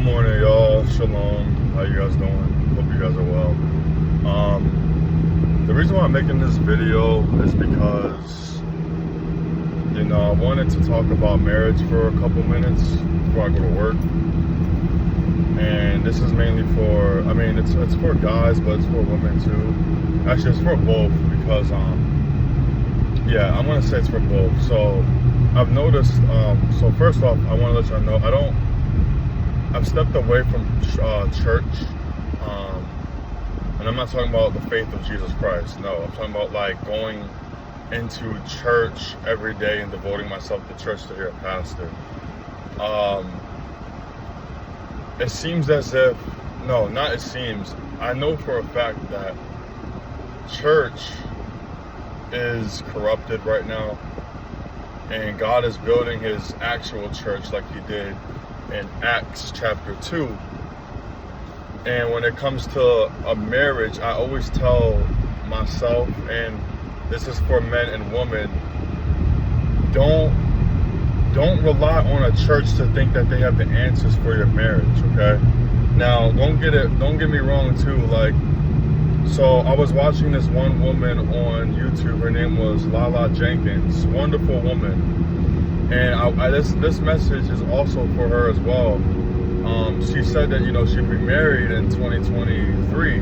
morning, y'all. Shalom. How you guys doing? Hope you guys are well. The reason why I'm making this video is because, I wanted to talk about marriage for a couple minutes before I go to work. And this is mainly for, it's for guys, but it's for women too. Actually, it's for both because, I'm going to say it's for both. So I've noticed, so first off, I want to let y'all know, I've stepped away from church, and I'm not talking about the faith of Jesus Christ. No, I'm talking about like going into church every day and devoting myself to church to hear a pastor. It seems as if, no, not it seems, I know for a fact that church is corrupted right now, and God is building his actual church like he did in Acts chapter 2. And when it comes to a marriage, I always tell myself, and this is for men and women, don't rely on a church to think that they have the answers for your marriage, okay? Now, don't get me wrong too, so I was watching this one woman on YouTube. Her name was Lala Jenkins, wonderful woman. And this message is also for her as well. She said that, she'd be married in 2023.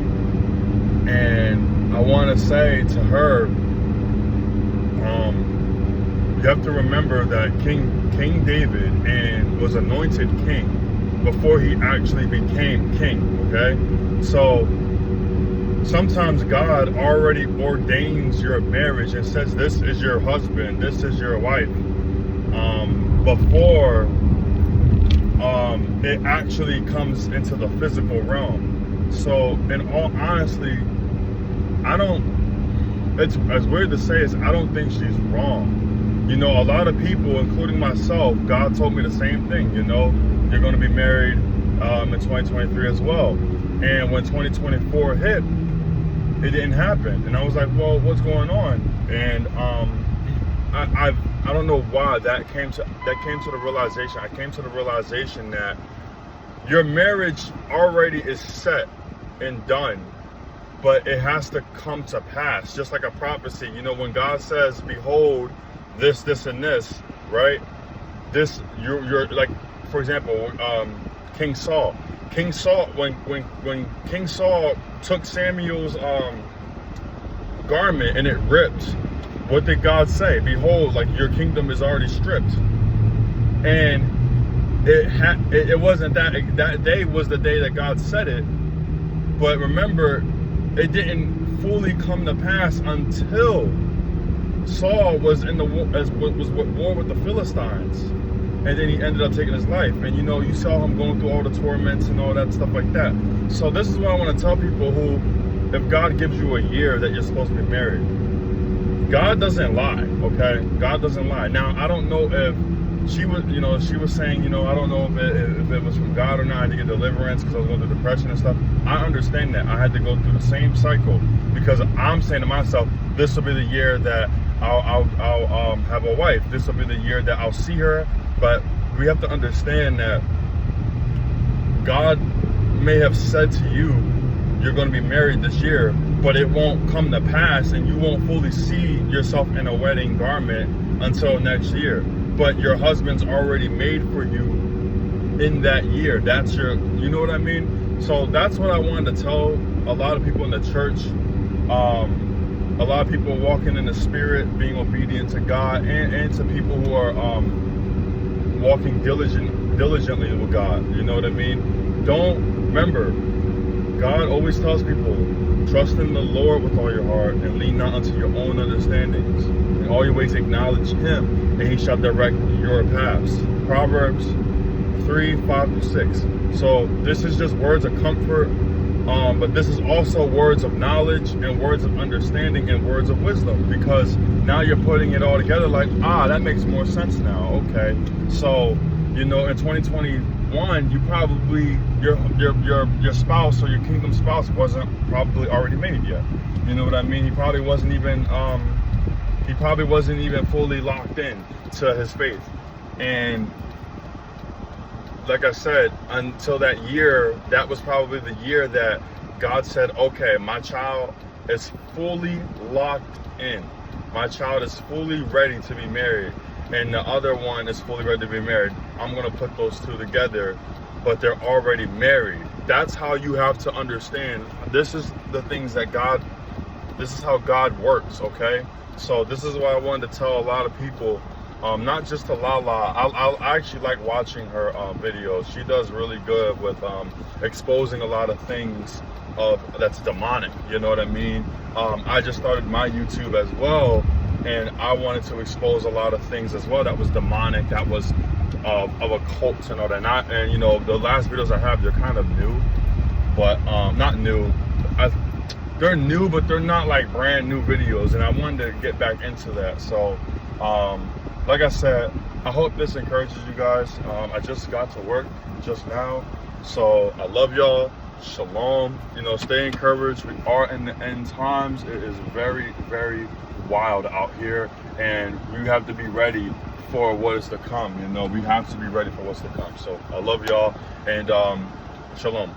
And I want to say to her, you have to remember that King David was anointed king before he actually became king, okay? So sometimes God already ordains your marriage and says this is your husband, this is your wife, before it actually comes into the physical realm. So in all honesty, it's as weird to say is I don't think she's wrong. A lot of people, including myself, God told me the same thing, you're going to be married in 2023 as well. And when 2024 hit, it didn't happen. And I was like, well, what's going on? And I don't know why that came to the realization. I came to the realization that your marriage already is set and done, but it has to come to pass, just like a prophecy. When God says, behold, this, and this, right? This, you're like, for example, King Saul. When King Saul took Samuel's garment and it ripped, what did God say? Behold, like your kingdom is already stripped. And it wasn't that day was the day that God said it, but remember, it didn't fully come to pass until Saul was in was war with the Philistines. And then he ended up taking his life. And you saw him going through all the torments and all that stuff like that. So this is what I want to tell people who, if God gives you a year that you're supposed to be married, God doesn't lie, okay? God doesn't lie. Now, I don't know if she was saying, I don't know if it was from God or not. I had to get deliverance because I was going through depression and stuff. I understand that. I had to go through the same cycle because I'm saying to myself, this will be the year that I'll have a wife. This will be the year that I'll see her. But we have to understand that God may have said to you, you're going to be married this year, but it won't come to pass and you won't fully see yourself in a wedding garment until next year. But your husband's already made for you in that year. That's your, you know what I mean? So that's what I wanted to tell a lot of people in the church. A lot of people walking in the spirit, being obedient to God, and to people who are walking diligently with God. You know what I mean? Remember, God always tells people, trust in the Lord with all your heart and lean not unto your own understandings. In all your ways acknowledge him, and he shall direct your paths. Proverbs 3:5-6. So this is just words of comfort, but this is also words of knowledge and words of understanding and words of wisdom, because now you're putting it all together like, that makes more sense now. Okay, so in 2021, you probably your spouse or your kingdom spouse wasn't probably already made yet. You know what I mean? He probably wasn't even fully locked in to his faith. And like I said, until that year, that was probably the year that God said, okay, my child is fully locked in. My child is fully ready to be married, and the other one is fully ready to be married. I'm going to put those two together, but they're already married. That's how you have to understand. This is the things that God, this is how God works, okay? So this is what I wanted to tell a lot of people, not just to Lala. I actually like watching her videos. She does really good with exposing a lot of things that's demonic, you know what I mean? I just started my YouTube as well, and I wanted to expose a lot of things as well that was demonic, that was of a cult and all that. And you know, the last videos I have, they're kind of new, but not new. They're new, but they're not like brand new videos, and I wanted to get back into that. So like I said, I hope this encourages you guys. I just got to work just now, so I love y'all. Shalom. You know, stay encouraged. We are in the end times. It is very, very wild out here, and we have to be ready for what is to come. You know, we have to be ready for what's to come. So I love y'all, and shalom.